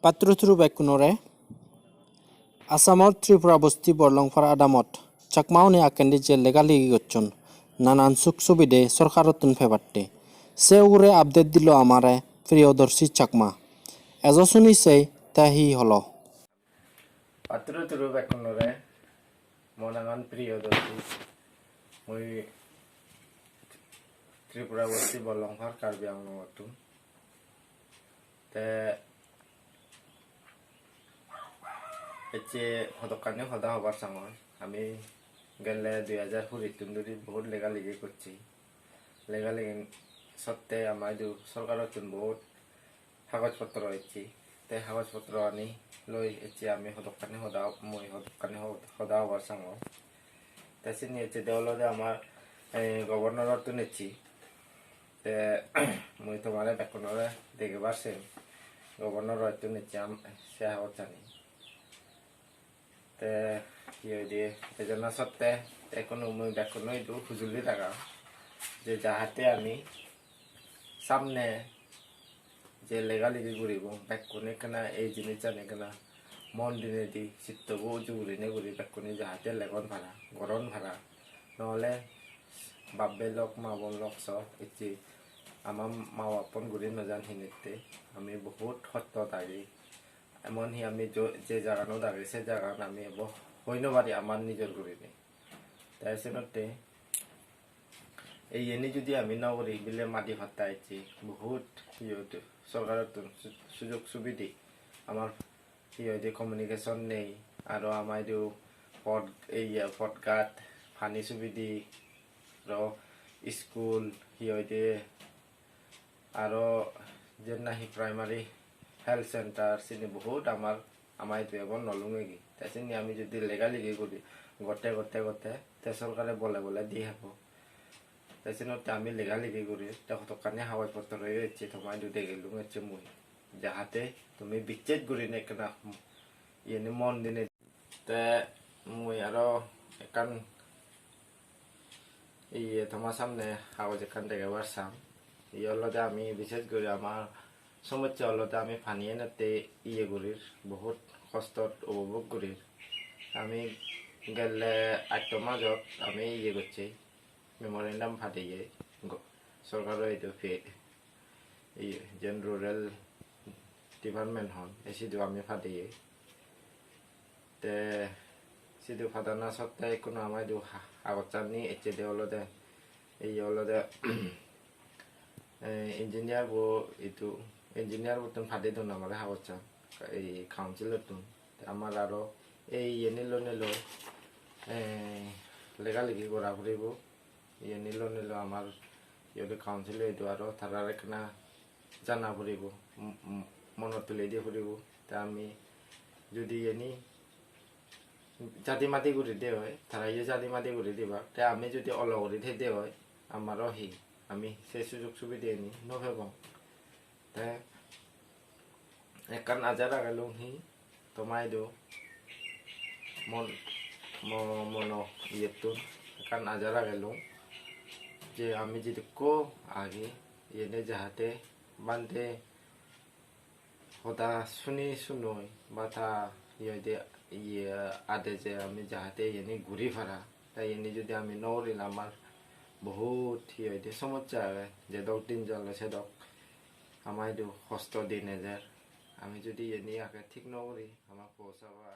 পাত্রথুরু বেকুনরে আসামর ত্রিপুরা বস্তি বরলংফার আদামত চাকমাউনি আকেন্দি যে লেগালিগি গচ্ছন নানান সুখ সুবিধে সরকারতন ফেবারটে সে উরে আপডেট দিল আমারে প্রিয়দর্শী চাকমা এজশুনি সেই তাহি হল পাত্রথুরু বেকুনরে মনাগান প্রিয়দর্শী মই ত্রিপুরা বস্তি বরলংফার কার্বি আংলং তে এচে হদকানে হদা হবার সময় আমি গেলে 2020 ধরে বহুত লেগালিগি করছি লেগালিগি সত্ত্বে আমার সরকারের বহুত কাগজপত্র হয়েছি তে কাগজপত্র আনি লই এচে আমি হদকানে হদা মই হদকানে হদা হবার সময় তাই নিয়ে দেওয়ালে আমার গভর্নর তো নিচ্ছি তে মই তোমার বেকুনরে দেখে পারছি গভর্নর হয়তো নিচ্ছি সে হাওয়ার জানি তে দিয়ে এজন্য সত্ত্বে এখনো মই বেকুন হুজুলি থাকা যে যাহাতে আমি সামনে যে লেগালিগি করিব বেকুনে কেনা এই জিনিস জানে কেনা মন দিনে দি চিত্তবো জুগুলিনে করি বেকুনি যাহাতে লেগন ভাড়া গরম ভাড়া নহলে বাব্বে লোক মা বোন লোক সব এটি আমার মা বাপন গুলি নজান হিনিতে আমি বহুত সত্য দাঁড়ি এমন হি আমি যে জায়গানো দাঁড়িয়ে সে জায়গা আমি হইন পারি আমার নিজের করিনি তাই সেনতে এই এনে যদি আমি নগরী বিলে মাটি ভাত্তা আইছি বহুত সরকারের সুযোগ সুবিধা আমার কমিউনিকেশন নেই আর আমার পথ এই পথঘাট পানি সুবিধি স্কুল আর যে নাহি প্রাইমারি হেলথ সেন্টার চিনি বহুত আমার এবার নলুঙেগি তাই চিনি আমি যদি লেগালিগি করি গতে গতে গতে তে সরকারে বলে বলে দিয়ে হব তাই চিনতে আমি লেগালিগি করি ততখানি কাগজপত্র হয়েছে তোমায় দেখে লুং হচ্ছে মুই যাহাতে তুমি বিচ্ছেদ করি নে কেনা ইয়ে মন দিনে তে মুই আরো একান এই তোমার সামনে কাগজ এখান থেকে বারসাম এই হলতে আমি বিশেষ করে আমার সমস্যা হলতে আমি পানি এনাতে ইয়ে করির বহুত কষ্ট উপভোগ করির আমি গেলে 8 মাসত আমি ইয়ে করছি মেমোরেন্ডাম ফাটিয়ে সরকারের এই যেন রুরাল ডিপার্টমেন্ট হন এসিদু আমি ফাটিয়ে তে সিধু ফাটানা সত্ত্বে কোনো আমার কাগজ চাননি এচে দেওয়ালতে এই হলতে ইঞ্জিনিয়ার বো এইটো ইঞ্জিনিয়ার বর্তন ফাটে দিন আমার কাগজ চান এই কাউন্সিলর তুন আমার আরো এই নিলো লেগালিগি করা ফুরিব নিলো আমার কাউন্সিল এইটো আরো তারা কেনা জানা ফুরিব মনত তুলে দিয়ে ফুরিব তা আমি যদি জাতি মাতি করে দে হয় তারা জাতি মাতি করে দিবা তে আমি যদি অল করে দে হয় আমারও আমি সেই সুযোগ সুবিধা নি নভেব তে একান আজার আগালুং তোমায় মন ইয়েতুন একান আজার আগালুং যে আমি যদি আগে যাহাতে বান্ধে হতা শুনই বা তা আদে যে আমি যাহাতে ঘুরি ফারা তাই যদি আমি নরিল আমার বহুত সমস্যা যে দক দিন জল সেদক আমার কষ্ট দিন আমি যদি আগে ঠিক নকরি আমার পৌঁছাবা